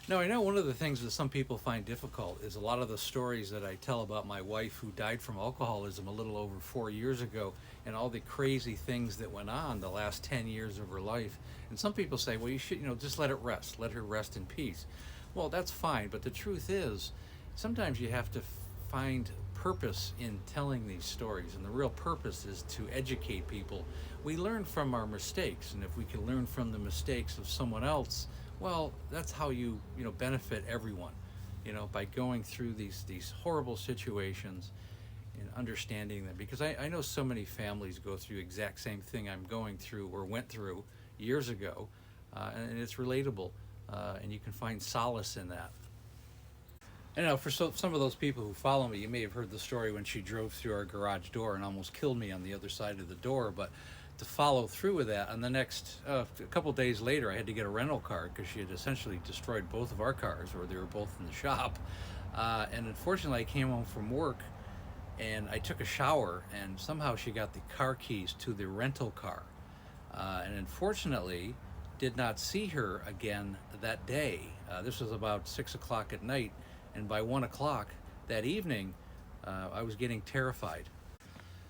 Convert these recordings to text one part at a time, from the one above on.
Now, I know one of the things that some people find difficult is a lot of the stories that I tell about my wife who died from alcoholism a little over 4 years ago and all the crazy things that went on the last 10 years of her life. And some people say, well, you should, just let it rest, let her rest in peace. Well, that's fine. But the truth is, sometimes you have to find purpose in telling these stories. And the real purpose is to educate people. We learn from our mistakes. And if we can learn from the mistakes of someone else, well, that's how you benefit everyone, by going through these horrible situations and understanding them. Because I know so many families go through the exact same thing I'm going through or went through years ago, and it's relatable, and you can find solace in that. And for some of those people who follow me, you may have heard the story when she drove through our garage door and almost killed me on the other side of the door. But to follow through with that, and the next a couple days later, I had to get a rental car because she had essentially destroyed both of our cars, or they were both in the shop. And unfortunately, I came home from work and I took a shower, and somehow she got the car keys to the rental car. And unfortunately, did not see her again that day. This was about 6 o'clock at night. And by 1 o'clock that evening, I was getting terrified.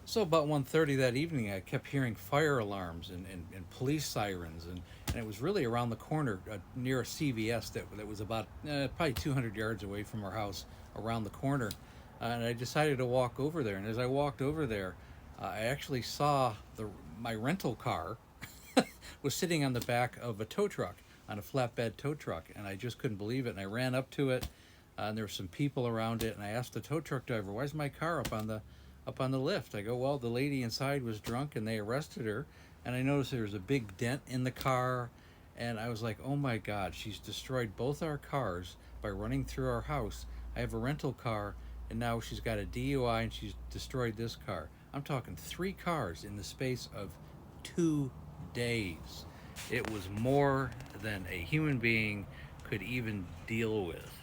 So about 1:30 that evening, I kept hearing fire alarms and police sirens, and it was really around the corner near a CVS that was about probably 200 yards away from our house, around the corner. And I decided to walk over there. And as I walked over there, I actually saw my rental car was sitting on the back of a tow truck, on a flatbed tow truck, and I just couldn't believe it. And I ran up to it. And there were some people around it, and I asked the tow truck driver, "Why's my car up on the lift?" I go, "Well, the lady inside was drunk, and they arrested her." And I noticed there was a big dent in the car, and I was like, "Oh my God, she's destroyed both our cars by running through our house. I have a rental car, and now she's got a DUI, and she's destroyed this car." I'm talking 3 cars in the space of 2 days. It was more than a human being could even deal with.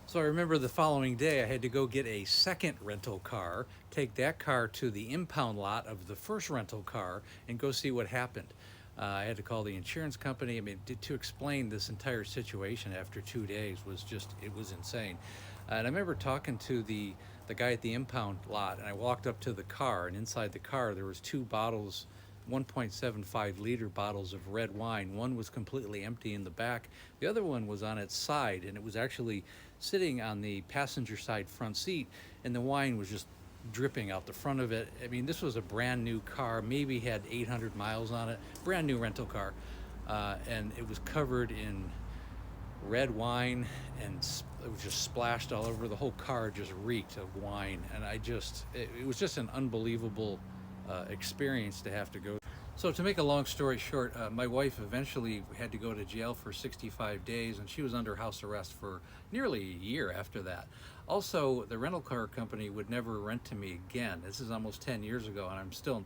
So I remember the following day I had to go get a second rental car, take that car to the impound lot of the first rental car, and go see what happened. I had to call the insurance company. I mean, to explain this entire situation after 2 days it was insane. And I remember talking to the guy at the impound lot, and I walked up to the car, and inside the car there was 2 bottles, 1.75 liter bottles of red wine. One was completely empty in the back. The other one was on its side, and it was actually sitting on the passenger side front seat, and the wine was just dripping out the front of it. I mean, this was a brand new car, maybe had 800 miles on it, brand new rental car, and it was covered in red wine, and it was just splashed all over. The whole car just reeked of wine, and it was just an unbelievable experience to have to go. So to make a long story short, my wife eventually had to go to jail for 65 days, and she was under house arrest for nearly a year after that. Also, the rental car company would never rent to me again. This is almost 10 years ago, and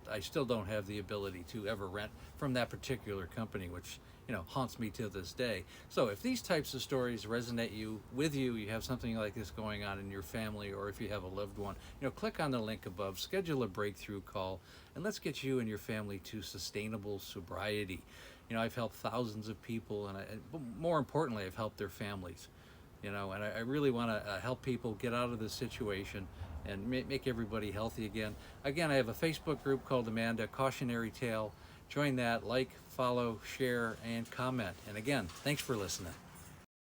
I still don't have the ability to ever rent from that particular company, which haunts me to this day. So if these types of stories resonate with you, you have something like this going on in your family, or if you have a loved one, click on the link above, schedule a breakthrough call, and let's get you and your family to sustainable sobriety. I've helped thousands of people, and more importantly, I've helped their families. And I really want to help people get out of this situation and make everybody healthy again. Again, I have a Facebook group called Amanda Cautionary Tale. Join that, like, follow, share, and comment. And again, thanks for listening.